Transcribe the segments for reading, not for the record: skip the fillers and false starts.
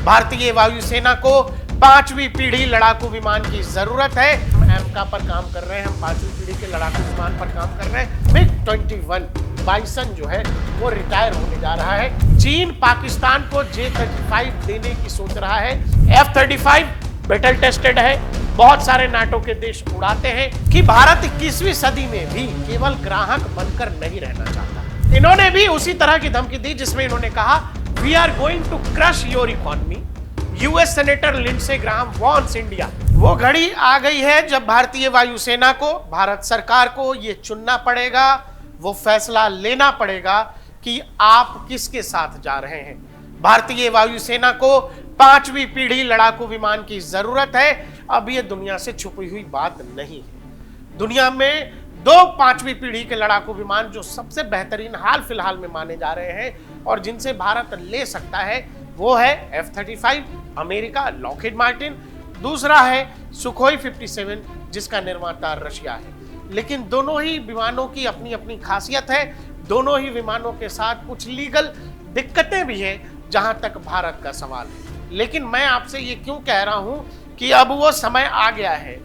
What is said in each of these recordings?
भारतीय वायुसेना को 5वीं पीढ़ी लड़ाकू विमान की जरूरत है। एमका पर काम कर रहे हैं, हम 5वीं पीढ़ी के लड़ाकू विमान पर काम कर रहे हैं। MiG-21 बाइसन जो है वो रिटायर होने जा रहा है। चीन पाकिस्तान को J-35 देने की सोच रहा है। F-35 बैटल टेस्टेड है, बहुत सारे नाटो के देश उड़ाते हैं कि भारत 21वीं सदी में भी केवल ग्राहक बनकर नहीं रहना चाहता। इन्होंने भी उसी तरह की धमकी दी जिसमें इन्होंने कहा we are going to crush your economy. US senator Lindsey Graham wants India. वो घड़ी आ गई है जब भारतीय वायुसेना को, भारत सरकार को ये चुनना पड़ेगा, वो फैसला लेना पड़ेगा कि आप किसके साथ जा रहे हैं। भारतीय वायुसेना को 5वीं पीढ़ी लड़ाकू विमान की जरूरत है। अब ये दुनिया से छुपी हुई बात नहीं है। दुनिया में 2 5वीं पीढ़ी के लड़ाकू विमान जो सबसे बेहतरीन हाल फिलहाल में माने जा रहे हैं और जिनसे भारत ले सकता है वो है F-35 अमेरिका लॉकहीड मार्टिन, दूसरा है सुखोई 57 जिसका निर्माता रशिया है। लेकिन दोनों ही विमानों की अपनी अपनी खासियत है। दोनों ही विमानों के साथ कुछ लीगल दिक्कतें भी हैं जहां तक भारत का सवाल है। लेकिन मैं आपसे ये क्यों कह रहा हूं कि अब वो समय आ गया है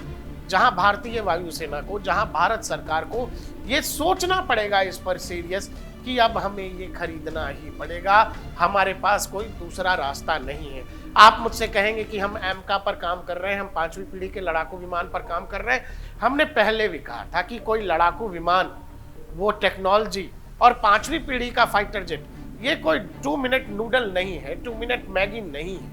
जहां भारतीय वायुसेना को, जहां भारत सरकार को ये सोचना पड़ेगा इस पर सीरियस कि अब हमें ये खरीदना ही पड़ेगा, हमारे पास कोई दूसरा रास्ता नहीं है। आप मुझसे कहेंगे कि हम एमका पर काम कर रहे हैं, हम 5वीं पीढ़ी के लड़ाकू विमान पर काम कर रहे हैं। हमने पहले भी कहा था कि कोई लड़ाकू विमान, वो टेक्नोलॉजी और 5वीं पीढ़ी का फाइटर जेट ये कोई 2 मिनट नूडल नहीं है, 2 मिनट मैगी नहीं है,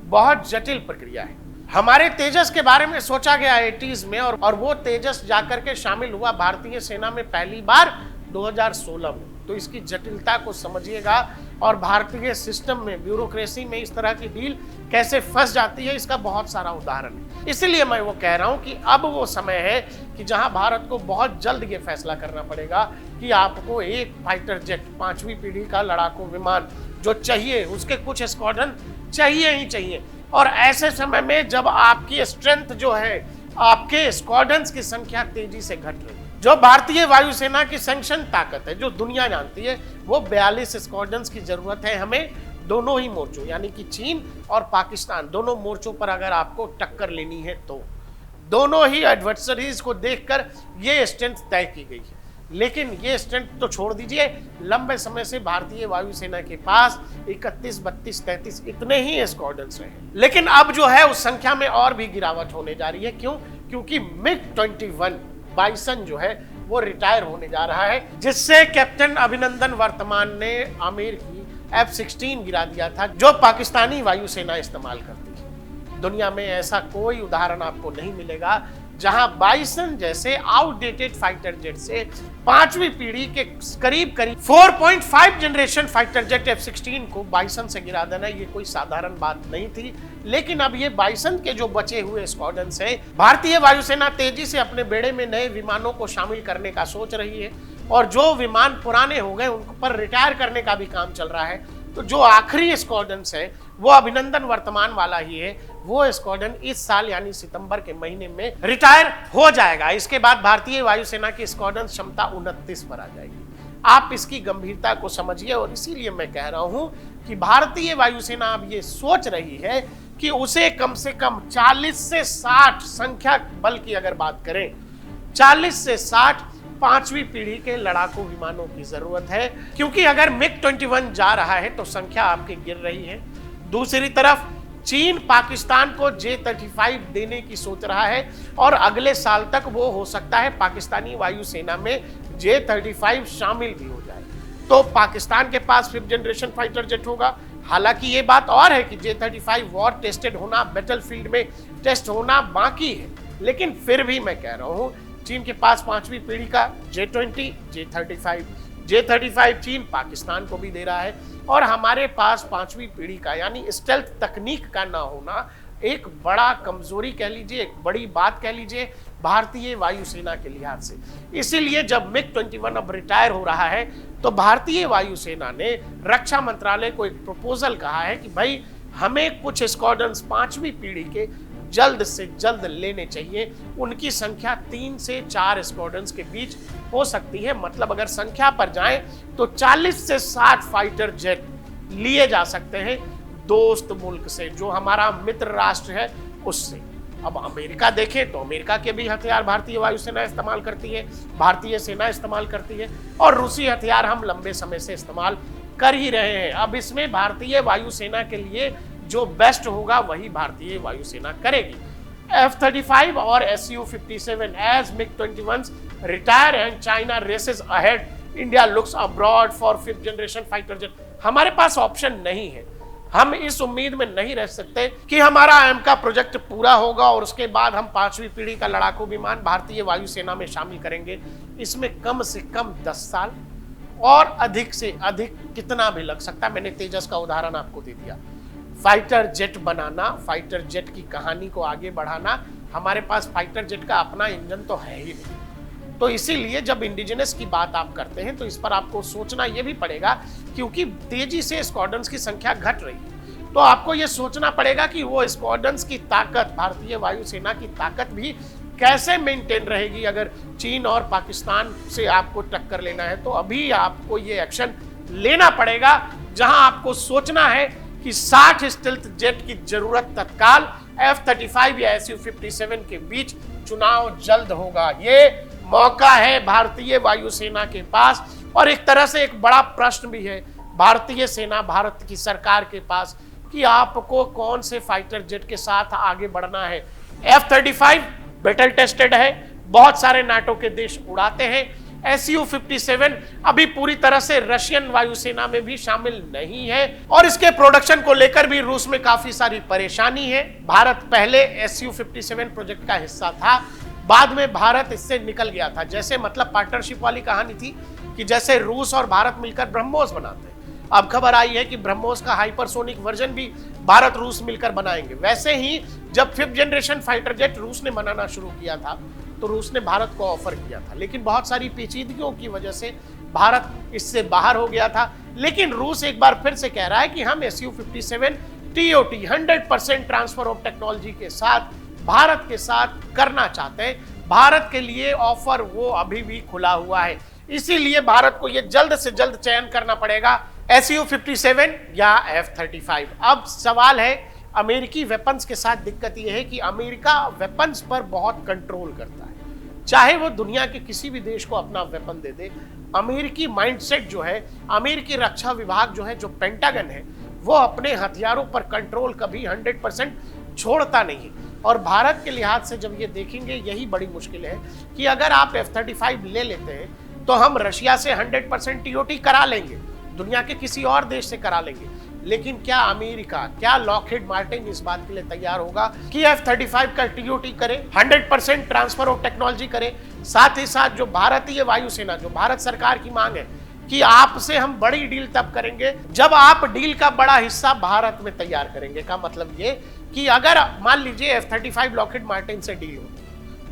बहुत जटिल प्रक्रिया है। हमारे तेजस के बारे में सोचा गया 80s में और वो तेजस जाकर के शामिल हुआ भारतीय सेना में पहली बार 2016 में। तो इसकी जटिलता को समझिएगा और भारतीय सिस्टम में, ब्यूरोक्रेसी में इस तरह की डील कैसे फंस जाती है, इसका बहुत सारा उदाहरण है। इसीलिए मैं वो कह रहा हूं कि अब वो समय है कि जहां भारत को बहुत जल्द ये फैसला करना पड़ेगा कि आपको एक फाइटर जेट 5वीं पीढ़ी का लड़ाकू विमान जो चाहिए, उसके कुछ स्क्वाड्रन चाहिए ही चाहिए। और ऐसे समय में जब आपकी स्ट्रेंथ जो है, आपके स्क्वाड्रन्स की संख्या तेजी से घट रही है, जो भारतीय वायुसेना की सैंक्शन ताकत है, जो दुनिया जानती है, वो 42 स्क्वाड्रन्स की जरूरत है हमें दोनों ही मोर्चों यानी कि चीन और पाकिस्तान दोनों मोर्चों पर अगर आपको टक्कर लेनी है तो दोनों ही एडवर्सरीज को देखकर ये स्ट्रेंथ तय की गई है। लेकिन ये स्ट्रेंथ तो छोड़ दीजिए, लंबे समय से भारतीय वायुसेना के पास 31, 32, 33 इतने ही स्क्वाड्रन्स रहे। लेकिन अब जो है उस संख्या में और भी गिरावट होने जा रही है। क्यों? क्योंकि MiG-21 बाइसन जो है वो रिटायर होने जा रहा है, जिससे कैप्टन अभिनंदन वर्तमान ने अमेरिकी F-16 गिरा दिया था जो पाकिस्तानी वायुसेना इस्तेमाल करती है। दुनिया में ऐसा कोई उदाहरण आपको नहीं मिलेगा जहां बाइसन जैसे आउटडेटेड फाइटर जेट से 5वीं पीढ़ी के करीब 4.5 जनरेशन फाइटर जेट F-16 को बाइसन से गिरा देना ये कोई साधारण बात नहीं थी। लेकिन अब ये बाइसन के जो बचे हुए स्क्वाड्रन है, भारतीय वायुसेना तेजी से अपने बेड़े में नए विमानों को शामिल करने का सोच रही है और जो विमान पुराने हो गए उन पर रिटायर करने का भी काम चल रहा है। तो जो आखिरी स्क्वाड्रन है वो अभिनंदन वर्तमान वाला ही है, वो स्क्वाड्रन इस साल यानी सितंबर के महीने में रिटायर हो जाएगा। इसके बाद भारतीय वायुसेना की स्क्वाड्रन क्षमता 29 पर आ जाएगी। आप इसकी गंभीरता को समझिए और इसीलिए मैं कह रहा हूं कि भारतीय वायुसेना अब ये सोच रही है कि उसे कम से कम 40 से 60 संख्या बल की अगर बात करें, 40 से 60 5वीं पीढ़ी के लड़ाकू विमानों की जरूरत है। क्योंकि अगर MiG-21 जा रहा है तो संख्या आपकी गिर रही है। दूसरी तरफ चीन पाकिस्तान को J-35 देने की सोच रहा है और अगले साल तक वो हो सकता है पाकिस्तानी वायुसेना में J-35 शामिल भी हो जाए। तो पाकिस्तान के पास 5th जनरेशन फाइटर जेट होगा। हालांकि ये बात और है कि J-35 वॉर टेस्टेड होना, बैटलफील्ड में टेस्ट होना बाकी है। लेकिन फिर भी मैं कह रहा हूं चीन के पास 5वीं पीढ़ी का J-20, J-35 चीन पाकिस्तान को भी दे रहा है और हमारे पास 5वीं पीढ़ी का यानी स्टेल्थ तकनीक का ना होना एक बड़ा कमजोरी कह लीजिए, एक बड़ी बात कह लीजिए भारतीय वायुसेना के लिहाज से। इसीलिए जब MiG-21 अब रिटायर हो रहा है तो भारतीय वायुसेना ने रक्षा मंत्रालय को एक प्रपोजल कहा है कि भाई हमें कुछ स्क्वाड्रन्स 5वीं पीढ़ी के जल्द से जल्द लेने चाहिए। उनकी संख्या 3 से 4 स्क्वाड्रन्स के बीच हो सकती है। मतलब अगर संख्या पर जाएं तो 40 से 60 फाइटर जेट लिए जा सकते हैं दोस्त मुल्क से, जो हमारा मित्र राष्ट्र है उससे। अब अमेरिका देखें तो अमेरिका के भी हथियार भारतीय वायुसेना इस्तेमाल करती है, भारतीय सेना इस्तेमाल करती है, और रूसी हथियार हम लंबे समय से इस्तेमाल कर ही रहे हैं। अब इसमें भारतीय वायुसेना के लिए जो बेस्ट होगा वही भारतीय वायुसेना करेगी। F-35 और Su-57 as MiG-21s retire and China races ahead, India looks abroad for 5th generation fighter jet। हमारे पास ऑप्शन नहीं है, हम इस उम्मीद में नहीं रह सकते कि हमारा AMCA का प्रोजेक्ट पूरा होगा और उसके बाद हम 5वीं पीढ़ी का लड़ाकू विमान भारतीय वायुसेना में शामिल करेंगे। इसमें कम से कम 10 साल और अधिक से अधिक कितना भी लग सकता है। मैंने तेजस का उदाहरण आपको दे दिया। फाइटर जेट बनाना, फाइटर जेट की कहानी को आगे बढ़ाना, हमारे पास फाइटर जेट का अपना इंजन तो है ही नहीं। तो इसीलिए जब इंडिजिनस की बात आप करते हैं तो इस पर आपको सोचना यह भी पड़ेगा, क्योंकि तेजी से स्क्वाड्रन्स की संख्या घट रही है, तो आपको यह सोचना पड़ेगा कि वो स्क्वाड्रन्स की ताकत, भारतीय वायुसेना की ताकत भी कैसे मेंटेन रहेगी। अगर चीन और पाकिस्तान से आपको टक्कर लेना है तो अभी आपको ये एक्शन लेना पड़ेगा, जहां आपको सोचना है कि 60 स्टेल्थ जेट की जरूरत तत्काल, F-35 या Su-57 के बीच चुनाव जल्द होगा। ये मौका है भारतीय वायुसेना के पास, और एक तरह से एक बड़ा प्रश्न भी है भारतीय सेना, भारत की सरकार के पास, कि आपको कौन से फाइटर जेट के साथ आगे बढ़ना है। F-35 बैटल टेस्टेड है, बहुत सारे नाटो के देश उड़ाते हैं। Su-57 अभी पूरी तरह से रशियन वायुसेना में भी शामिल नहीं है, और इसके प्रोडक्शन को लेकर भी रूस में काफी सारी परेशानी है। भारत पहले Su-57 प्रोजेक्ट का हिस्सा था, बाद में भारत इससे निकल गया था। जैसे मतलब पार्टनरशिप वाली कहानी थी कि जैसे रूस और भारत मिलकर ब्रह्मोस बनाते हैं, अब खबर आई है कि ब्रह्मोस का हाइपरसोनिक वर्जन भी भारत रूस मिलकर बनाएंगे। वैसे ही जब 5th जनरेशन फाइटर जेट रूस ने बनाना शुरू किया था तो रूस ने भारत को ऑफर किया था, लेकिन बहुत सारी पेचीदगियों की वजह से भारत इससे बाहर हो गया था। लेकिन रूस एक बार फिर से कह रहा है कि हम Su-57 TOT 100% transfer of technology के साथ भारत के साथ करना चाहते हैं। भारत के लिए ऑफर वो अभी भी खुला हुआ है, इसीलिए भारत को यह जल्द से जल्द चयन करना पड़ेगा, Su-57 या F-35। अब सवाल है, अमेरिकी वेपन्स के साथ दिक्कत यह है कि अमेरिका वेपन्स पर बहुत कंट्रोल करता है, चाहे वो दुनिया के किसी भी देश को अपना वेपन दे दे। अमेरिकी माइंडसेट जो है, अमेरिकी रक्षा विभाग जो है, जो पेंटागन है, वो अपने हथियारों पर कंट्रोल कभी 100% छोड़ता नहीं। और भारत के लिहाज से जब ये देखेंगे, यही बड़ी मुश्किल है कि अगर आप F-35 ले लेते हैं तो हम रशिया से 100% TOT करा लेंगे, दुनिया के किसी और देश से करा लेंगे, लेकिन क्या अमेरिका, क्या लॉकहीड मार्टिन इस बात के लिए तैयार होगा कि F-35 का TOT करे, 100% ट्रांसफर ऑफ टेक्नोलॉजी करे। साथ ही साथ जो भारतीय वायुसेना, जो भारत सरकार की मांग है कि आपसे हम बड़ी डील तब करेंगे जब आप डील का बड़ा हिस्सा भारत में तैयार करेंगे। का मतलब ये कि अगर मान लीजिए F-35 लॉकहीड मार्टिन से डील होती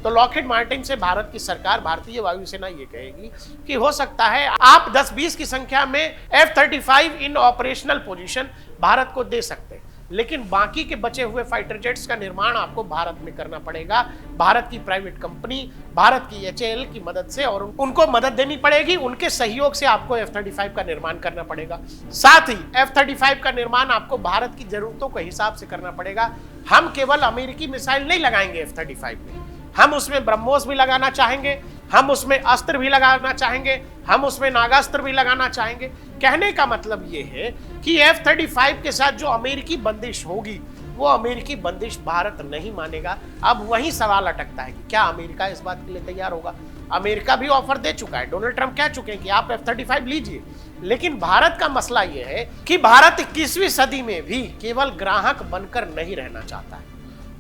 तो लॉकहीड मार्टिन से भारत की सरकार, भारतीय वायुसेना ये कहेगी कि हो सकता है आप 10-20 की संख्या में F-35 इन ऑपरेशनल पोजीशन भारत को दे सकते हैं, लेकिन बाकी के बचे हुए फाइटर जेट्स का निर्माण आपको भारत में करना पड़ेगा, भारत की प्राइवेट कंपनी, भारत की HAL की मदद से, और उनको मदद देनी पड़ेगी, उनके सहयोग से आपको F-35 का निर्माण करना पड़ेगा। साथ ही F-35 का निर्माण आपको भारत की जरूरतों के हिसाब से करना पड़ेगा। हम केवल अमेरिकी मिसाइल नहीं लगाएंगे F-35 में, हम उसमें ब्रह्मोस भी लगाना चाहेंगे, हम उसमें अस्त्र भी लगाना चाहेंगे, हम उसमें नागास्त्र भी लगाना चाहेंगे। कहने का मतलब ये है कि F-35 के साथ जो अमेरिकी बंदिश होगी, वो अमेरिकी बंदिश भारत नहीं मानेगा। अब वही सवाल अटकता है कि क्या अमेरिका इस बात के लिए तैयार होगा। अमेरिका भी ऑफर दे चुका है, डोनाल्ड ट्रंप कह चुके हैं कि आप F-35 लीजिए, लेकिन भारत का मसला यह है कि भारत 21वीं सदी में भी केवल ग्राहक बनकर नहीं रहना चाहता है,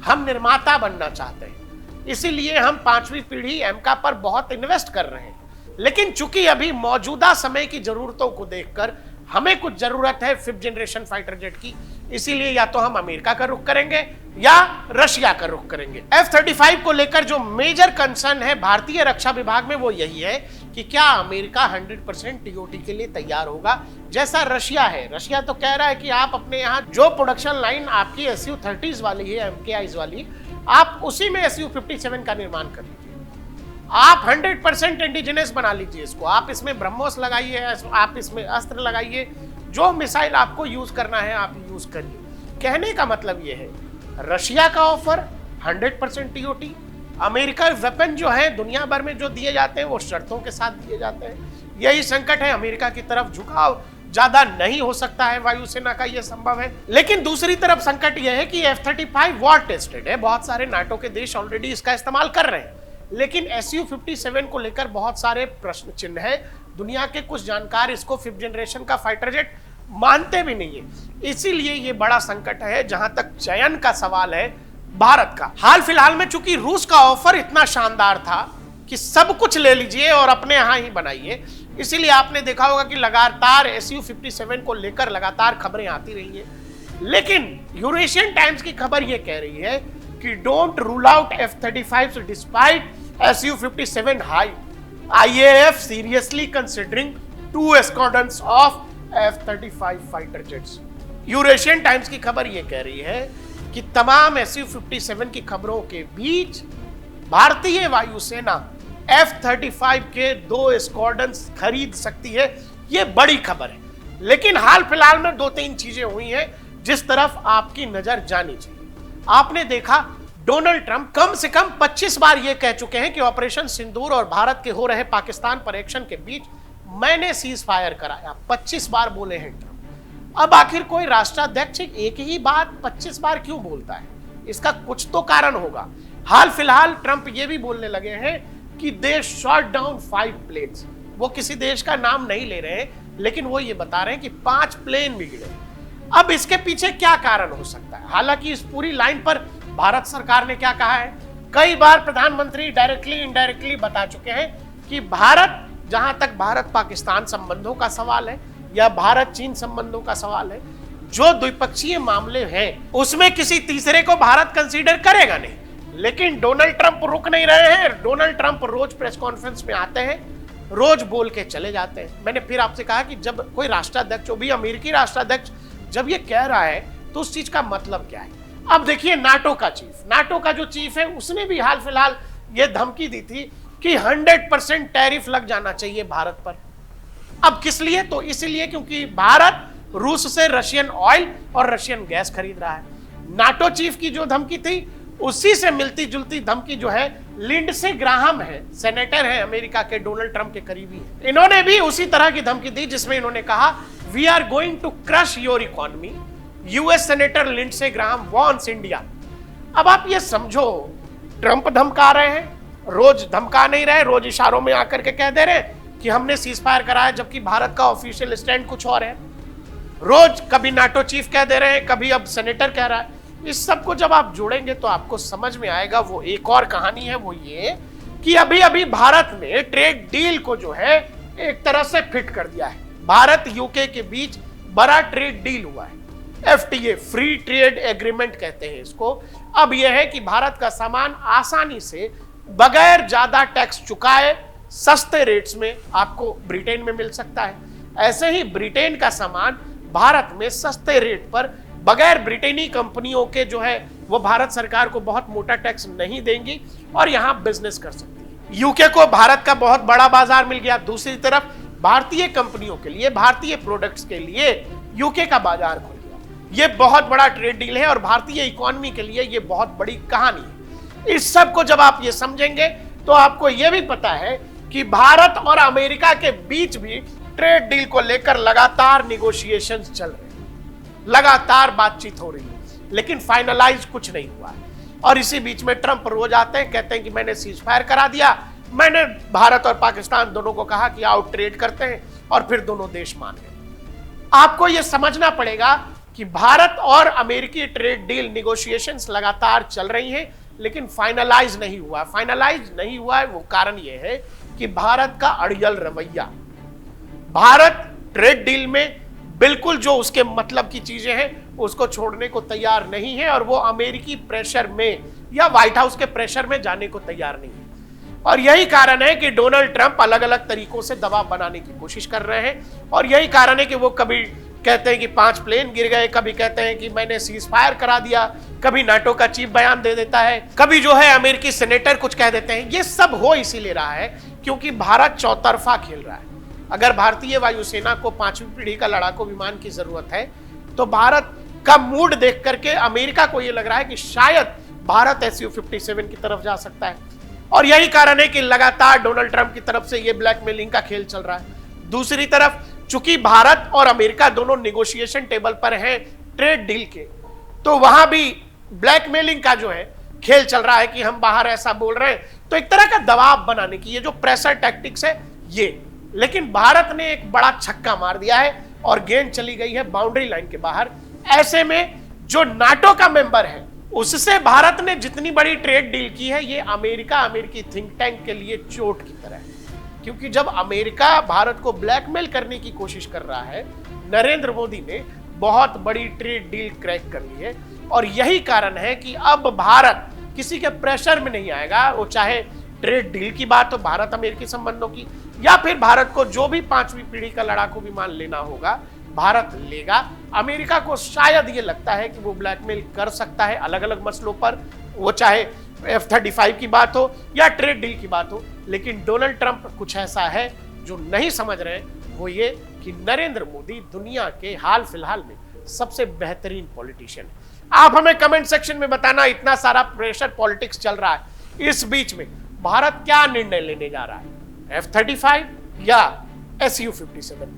हम निर्माता बनना चाहते हैं। इसीलिए हम 5वीं पीढ़ी AMCA पर बहुत इन्वेस्ट कर रहे हैं, लेकिन चूंकि अभी मौजूदा समय की जरूरतों को देखकर हमें कुछ जरूरत है 5th जनरेशन फाइटर जेट की, इसीलिए या तो हम अमेरिका का रुख करेंगे या रशिया का रुख करेंगे। F-35 को लेकर जो मेजर कंसर्न है भारतीय रक्षा विभाग में वो यही है कि क्या अमेरिका 100% TOT के लिए तैयार होगा जैसा रशिया है। रशिया तो कह रहा है कि आप अपने यहाँ जो प्रोडक्शन लाइन आपकी Su-30s वाली है, MKIs वाली, आप उसी में Su-57 का निर्माण कर लीजिए, आप 100% इंडिजिनस बना लीजिए इसको, आप इसमें ब्रह्मोस लगाइए, आप इसमें अस्त्र लगाइए, जो मिसाइल आपको यूज करना है आप यूज करिए। कहने का मतलब यह है, रशिया का ऑफर 100% टीओटी, अमेरिका वेपन जो है दुनिया भर में जो दिए जाते हैं वो शर्तों के साथ दिए जाते हैं। यही संकट है, अमेरिका की तरफ झुकाव ज्यादा नहीं हो सकता है, वायुसेना का यह संभव है। लेकिन दूसरी तरफ संकट यह है कि F-35 वॉर टेस्टेड है, बहुत सारे नाटो के देश ऑलरेडी इसका इस्तेमाल कर रहे हैं, लेकिन Su-57 को लेकर बहुत सारे प्रश्न चिन्ह है। दुनिया के कुछ जानकार इसको 5th जनरेशन का फाइटर जेट मानते भी नहीं है। इसीलिए ये बड़ा संकट है। जहां तक चयन का सवाल है भारत का, हाल फिलहाल में चूंकि रूस का ऑफर इतना शानदार था कि सब कुछ ले लीजिए और अपने यहां ही बनाइए, इसीलिए आपने देखा होगा कि लगातार Su-57 को लेकर लगातार खबरें आती रही है। लेकिन यूरेशियन टाइम्स की खबर यह कह रही है कि don't rule out F-35 despite Su-57 high, IAF seriously considering 2 squadrons of F-35 fighter jets. Eurasian times की खबर यह कह रही है कि तमाम Su-57 की खबरों के बीच भारतीय वायुसेना F-35 के 2 स्क्वाड्रन्स खरीद सकती है। यह बड़ी खबर है। लेकिन हाल फिलहाल में 2-3 चीजें हुई हैं जिस तरफ आपकी नजर जानी चाहिए। आपने देखा डोनाल्ड ट्रंप कम से कम 25 बार यह कह चुके हैं कि ऑपरेशन सिंदूर और भारत के हो रहे पाकिस्तान परीक्षण के बीच मैंने सीज फायर कराया। 25 बार बोले हैं ट्रंप। अब आखिर कोई राष्ट्राध्यक्ष एक ही बात 25 बार क्यों बोलता है? इसका कुछ तो कारण होगा। हाल फिलहाल ट्रंप ये भी बोलने लगे हैं कि दे शॉट डाउन 5 प्लेन्स। वो किसी देश का नाम नहीं ले रहे हैं, लेकिन वो ये बता रहे हैं कि 5 प्लेन बिगड़े। अब इसके पीछे क्या कारण हो सकता है? हालांकि इस पूरी लाइन पर भारत सरकार ने क्या कहा है, कई बार प्रधानमंत्री डायरेक्टली इनडायरेक्टली बता चुके हैं कि भारत, जहां तक भारत पाकिस्तान संबंधों का सवाल है या भारत चीन संबंधों का सवाल है, जो द्विपक्षीय मामले हैं उसमें किसी तीसरे को भारत कंसीडर करेगा नहीं। लेकिन डोनाल्ड ट्रंप रुक नहीं रहे हैं। डोनाल्ड ट्रंप रोज प्रेस कॉन्फ्रेंस में आते हैं, रोज बोल के चले जाते हैं। मैंने फिर आपसे कहा कि जब कोई राष्ट्राध्यक्ष, वो भी अमेरिकी राष्ट्राध्यक्ष, जब ये कह रहा है तो उस चीज का मतलब क्या है? अब देखिए नाटो का जो चीफ है, उसने भी हाल फिलहाल ये धमकी दी थी कि 100% टैरिफ लग जाना चाहिए भारत पर। अब किस लिए? तो इसलिए क्योंकि भारत रूस से रशियन ऑयल और रशियन गैस खरीद रहा है। नाटो चीफ की जो धमकी थी उसी से मिलती जुलती धमकी जो है लिंडसे ग्राहम है, सेनेटर है अमेरिका के, डोनाल्ड ट्रंप के करीबी है। इन्होंने भी उसी तरह की धमकी दी जिसमें इन्होंने कहा we are going to crush your economy, US senator Lindsey Graham wants India. अब आप ये समझो, ट्रंप धमका रहे हैं, रोज धमका नहीं रहे, रोज इशारों में आकर के कह दे रहे कि हमने सीज फायर कराया, जबकि भारत का ऑफिशियल स्टैंड कुछ और है। रोज कभी नाटो चीफ कह दे रहे हैं, कभी अब सेनेटर कह रहा है। इस सब को जब आप जोड़ेंगे तो आपको समझ में आएगा वो एक और कहानी है, वो ये कि अभी अभी भारत ने ट्रेड डील को जो है एक तरह से फिट कर दिया है। भारत यूके के बीच बड़ा ट्रेड डील हुआ है, FTA, फ्री ट्रेड एग्रीमेंट कहते हैं इसको। अब यह है कि भारत का सामान आसानी से बगैर ज्यादा टैक्स चुकाए सस्ते रेट्स में आपको ब्रिटेन में मिल सकता है। ऐसे ही ब्रिटेन का सामान भारत में सस्ते रेट पर बगैर ब्रिटेनी कंपनियों के जो है वो भारत सरकार को बहुत मोटा टैक्स नहीं देंगी और यहां बिजनेस कर सकती है। यूके को भारत का बहुत बड़ा बाजार मिल गया। दूसरी तरफ भारतीय कंपनियों के लिए, भारतीय प्रोडक्ट्स के लिए यूके का बाजार खुल गया। ये बहुत बड़ा ट्रेड डील है और भारतीय इकोनॉमी के लिए ये बहुत बड़ी कहानी है। इस सब को जब आप ये समझेंगे तो आपको ये भी पता है कि भारत और अमेरिका के बीच भी ट्रेड डील को लेकर लगातार निगोशिएशंस चल रहे हैं, लगातार बातचीत हो रही है, लेकिन फाइनलाइज कुछ नहीं हुआ है। और इसी बीच में ट्रंप रोज आते हैं, कहते हैं कि मैंने सीज फायर करा दिया, मैंने भारत और पाकिस्तान दोनों को कहा कि आओ ट्रेड करते हैं, और फिर दोनों देश मान गए। आपको यह समझना पड़ेगा कि भारत और अमेरिकी ट्रेड डील निगोशिएशंस लगातार चल रही हैं, लेकिन फाइनलाइज नहीं हुआ। फाइनलाइज नहीं हुआ है, वो कारण यह है कि भारत का अड़ियल रवैया। भारत ट्रेड डील में बिल्कुल जो उसके मतलब की चीजें हैं उसको छोड़ने को तैयार नहीं है, और वो अमेरिकी प्रेशर में या व्हाइट हाउस के प्रेशर में जाने को तैयार नहीं है। और यही कारण है कि डोनाल्ड ट्रंप अलग अलग तरीकों से दबाव बनाने की कोशिश कर रहे हैं, और यही कारण है कि वो कभी कहते हैं कि 5 प्लेन गिर गए, कभी कहते हैं कि मैंने सीज फायर करा दिया, कभी नाटो का चीफ बयान दे देता है, कभी जो है अमेरिकी सेनेटर कुछ कह देते हैं। ये सब हो इसीलिए रहा है क्योंकि भारत चौतरफा खेल रहा है। अगर भारतीय वायुसेना को 5वीं पीढ़ी का लड़ाकू विमान की जरूरत है तो भारत का मूड देख करके अमेरिका को यह लग रहा है कि शायद भारत SU-57 की तरफ जा सकता है। और यही कारण है कि लगातार डोनाल्ड ट्रंप की तरफ से यह ब्लैकमेलिंग का खेल चल रहा है। दूसरी तरफ चूंकि भारत और अमेरिका दोनों निगोशिएशन टेबल पर हैं ट्रेड डील के, तो वहां भी ब्लैकमेलिंग का जो है खेल चल रहा है कि हम बाहर ऐसा बोल रहे हैं, तो एक तरह का दबाव बनाने की ये जो प्रेशर टैक्टिक्स है ये। लेकिन भारत ने एक बड़ा छक्का मार दिया है और गेंद चली गई है बाउंड्री लाइन के बाहर। ऐसे में जो नाटो का मेंबर है उससे भारत ने जितनी बड़ी ट्रेड डील की है, ये अमेरिकी थिंक टैंक के लिए चोट की तरह है। क्योंकि जब अमेरिका भारत को ब्लैकमेल करने की कोशिश कर रहा है, नरेंद्र मोदी ने बहुत बड़ी ट्रेड डील क्रैक कर ली है। और यही कारण है कि अब भारत किसी के प्रेशर में नहीं आएगा, वो चाहे ट्रेड डील की बात हो, भारत अमेरिकी संबंधों की, या फिर भारत को जो भी 5वीं पीढ़ी का लड़ाकू विमान लेना होगा भारत लेगा। अमेरिका को शायद ये लगता है कि वो ब्लैकमेल कर सकता है अलग अलग मसलों पर, वो चाहे F-35 की बात हो या ट्रेड डील की बात हो। लेकिन डोनाल्ड ट्रंप कुछ ऐसा है जो नहीं समझ रहे, वो ये कि नरेंद्र मोदी दुनिया के हाल फिलहाल में सबसे बेहतरीन पॉलिटिशियन है। आप हमें कमेंट सेक्शन में बताना, इतना सारा प्रेशर पॉलिटिक्स चल रहा है, इस बीच में भारत क्या निर्णय लेने जा रहा है, F-35 या SU-57।